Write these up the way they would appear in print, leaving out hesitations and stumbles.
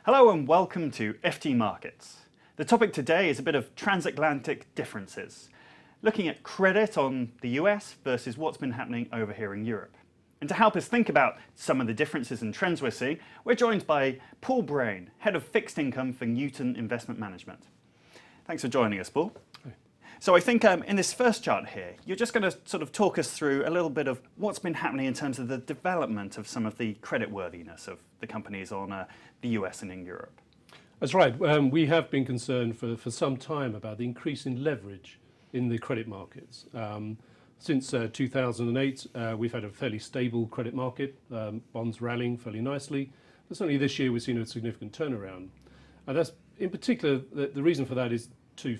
Hello and welcome to FT Markets. The topic today is a bit of transatlantic differences, looking at credit on the US versus what's been happening over here in Europe. And to help us think about some of the differences and trends we're seeing, we're joined by Paul Brain, Head of Fixed Income for Newton Investment Management. Thanks for joining us, Paul. Hi. So I think in this first chart here, you're just going to sort of talk us through a little bit of what's been happening in terms of the development of some of the creditworthiness of the companies on the US and in Europe. That's right. We have been concerned for some time about the increase in leverage in the credit markets. Since 2008, we've had a fairly stable credit market, bonds rallying fairly nicely. But certainly this year we've seen a significant turnaround. And that's, in particular, the reason for that is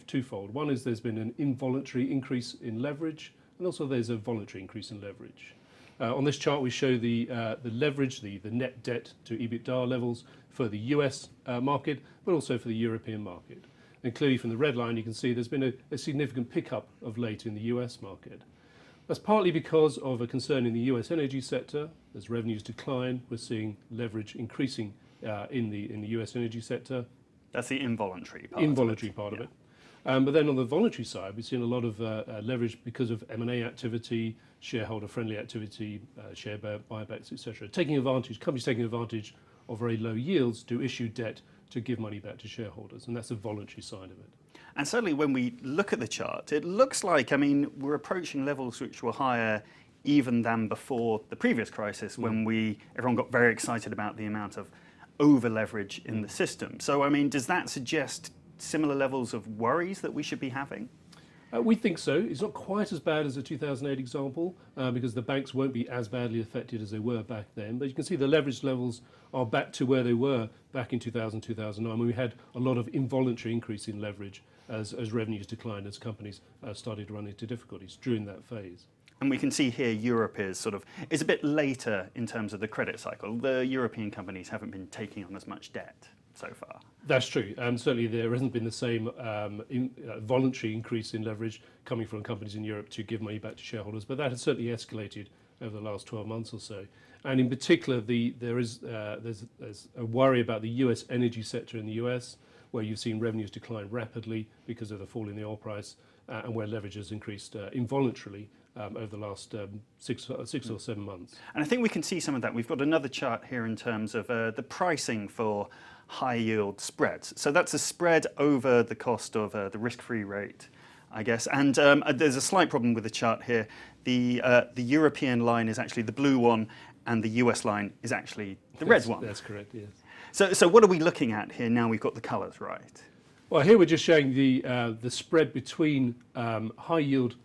twofold. One is there's been an involuntary increase in leverage, and also there's a voluntary increase in leverage. On this chart, we show the leverage, the net debt to EBITDA levels for the US market, but also for the European market. And clearly from the red line, you can see there's been a significant pickup of late in the US market. That's partly because of a concern in the US energy sector. As revenues decline, we're seeing leverage increasing in the US energy sector. That's the involuntary part. Involuntary part of it. But then on the voluntary side, we've seen a lot of leverage because of M&A activity, shareholder-friendly activity, share buybacks, etc. Companies taking advantage of very low yields to issue debt to give money back to shareholders, and that's the voluntary side of it. And certainly when we look at the chart, it looks like, I mean, we're approaching levels which were higher even than before the previous crisis, when everyone got very excited about the amount of over-leverage in the system. So, I mean, does that suggest similar levels of worries that we should be having? We think so. It's not quite as bad as the 2008 example because the banks won't be as badly affected as they were back then. But you can see the leverage levels are back to where they were back in 2000, 2009, when we had a lot of involuntary increase in leverage as revenues declined, as companies started to run into difficulties during that phase. And we can see here Europe is a bit later in terms of the credit cycle. The European companies haven't been taking on as much debt so far. That's true. Certainly there hasn't been the same voluntary increase in leverage coming from companies in Europe to give money back to shareholders, but that has certainly escalated over the last 12 months or so. And in particular, there's a worry about the US energy sector in the US, where you've seen revenues decline rapidly because of the fall in the oil price, and where leverage has increased involuntarily over the last 6 or 7 months. And I think we can see some of that. We've got another chart here in terms of the pricing for high yield spreads. So that's a spread over the cost of the risk-free rate, I guess. And there's a slight problem with the chart here. The European line is actually the blue one, and the US line is actually the red one. That's correct, yes. So what are we looking at here now we've got the colours right? Well, here we're just showing the spread between high yield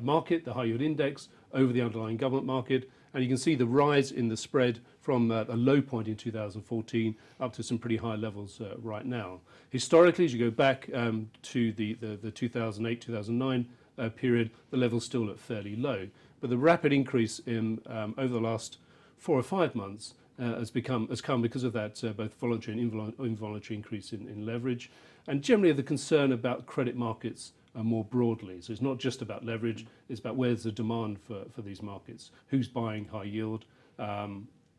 market, the high yield index, over the underlying government market. And you can see the rise in the spread from a low point in 2014 up to some pretty high levels right now. Historically, as you go back to the 2008-2009 period, the level's still at fairly low. But the rapid increase in over the last 4 or 5 months has come because of that both voluntary and involuntary increase in leverage, and generally the concern about credit markets more broadly. So it's not just about leverage, it's about where's the demand for these markets, who's buying high yield,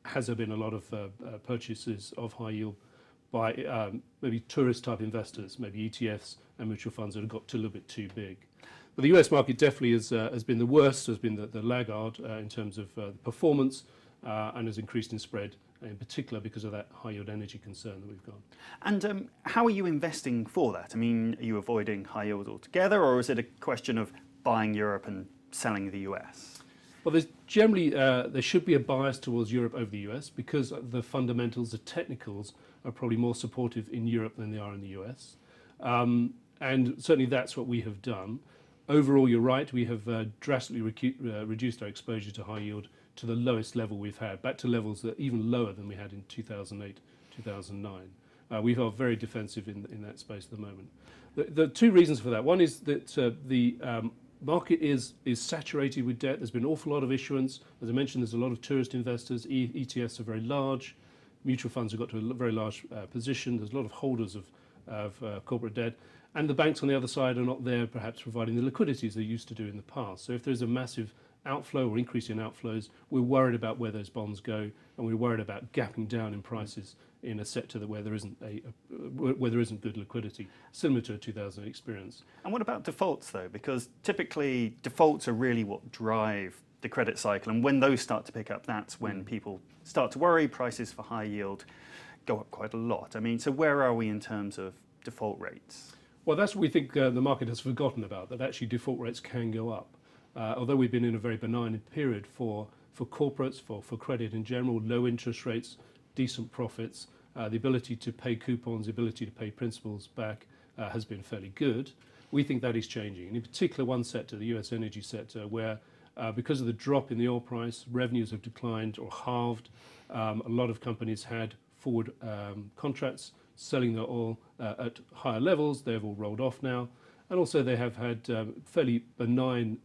has there been a lot of purchases of high yield by maybe tourist type investors, maybe ETFs and mutual funds that have got a little bit too big. But the US market definitely has been the worst, has been the laggard in terms of performance, and has increased in spread, in particular because of that high yield energy concern that we've got. And how are you investing for that? I mean, are you avoiding high yield altogether, or is it a question of buying Europe and selling the US? Well, there's generally, there should be a bias towards Europe over the US because the fundamentals, the technicals, are probably more supportive in Europe than they are in the US. And certainly that's what we have done. Overall, you're right, we have drastically reduced our exposure to high yield to the lowest level we've had, back to levels that are even lower than we had in 2008, 2009. We are very defensive in that space at the moment. The two reasons for that. One is that the market is saturated with debt. There's been an awful lot of issuance. As I mentioned, there's a lot of tourist investors. ETFs are very large. Mutual funds have got to a very large position. There's a lot of holders of corporate debt. And the banks on the other side are not there perhaps providing the liquidities they used to do in the past. So if there's a massive outflow or increase in outflows, we're worried about where those bonds go, and we're worried about gapping down in prices in a sector where there isn't good liquidity, similar to a 2008 experience. And what about defaults though? Because typically defaults are really what drive the credit cycle, and when those start to pick up, that's when people start to worry. Prices for high yield go up quite a lot. I mean, so where are we in terms of default rates? Well, that's what we think the market has forgotten about, that actually default rates can go up. Although we've been in a very benign period for corporates, for credit in general, low interest rates, decent profits, the ability to pay coupons, the ability to pay principals back has been fairly good. We think that is changing. And in particular, one sector, the US energy sector, where because of the drop in the oil price, revenues have declined or halved. A lot of companies had forward contracts selling their oil at higher levels. They've all rolled off now. And also they have had fairly benign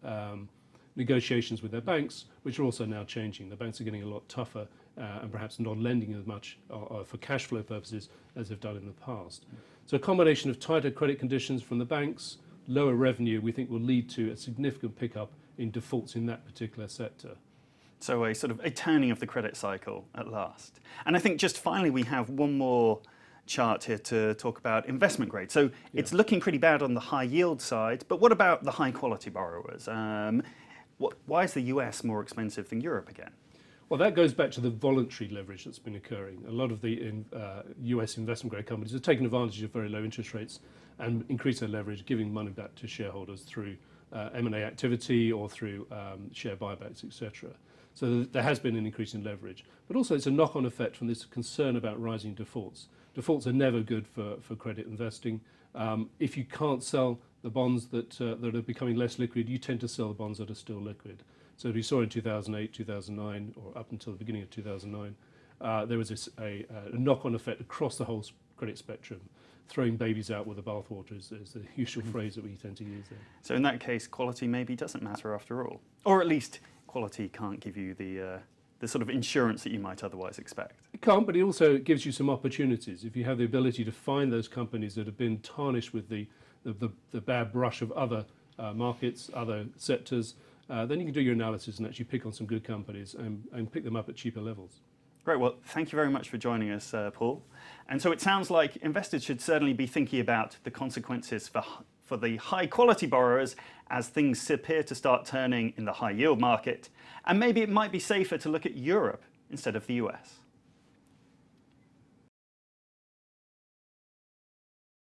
negotiations with their banks, which are also now changing. The banks are getting a lot tougher and perhaps not lending as much for cash flow purposes as they've done in the past. So a combination of tighter credit conditions from the banks, lower revenue, we think will lead to a significant pickup in defaults in that particular sector. So a sort of a turning of the credit cycle at last. And I think just finally we have one more chart here to talk about investment grade. So it's looking pretty bad on the high yield side, but what about the high quality borrowers? Why is the US more expensive than Europe again? Well, that goes back to the voluntary leverage that's been occurring. A lot of the US investment grade companies have taken advantage of very low interest rates and increased their leverage, giving money back to shareholders through M&A activity or through share buybacks, etc. So there has been an increase in leverage. But also it's a knock-on effect from this concern about rising defaults. Defaults are never good for credit investing. If you can't sell the bonds that are becoming less liquid, you tend to sell the bonds that are still liquid. So as we saw in 2008, 2009, or up until the beginning of 2009, there was a knock-on effect across the whole credit spectrum. Throwing babies out with the bathwater is the usual phrase that we tend to use there. So in that case, quality maybe doesn't matter after all. Or at least quality can't give you the sort of insurance that you might otherwise expect. It can't, but it also gives you some opportunities. If you have the ability to find those companies that have been tarnished with the bad brush of other markets, other sectors, then you can do your analysis and actually pick on some good companies and pick them up at cheaper levels. Great, well, thank you very much for joining us, Paul. And so it sounds like investors should certainly be thinking about the consequences for the high quality borrowers as things appear to start turning in the high yield market. And maybe it might be safer to look at Europe instead of the US.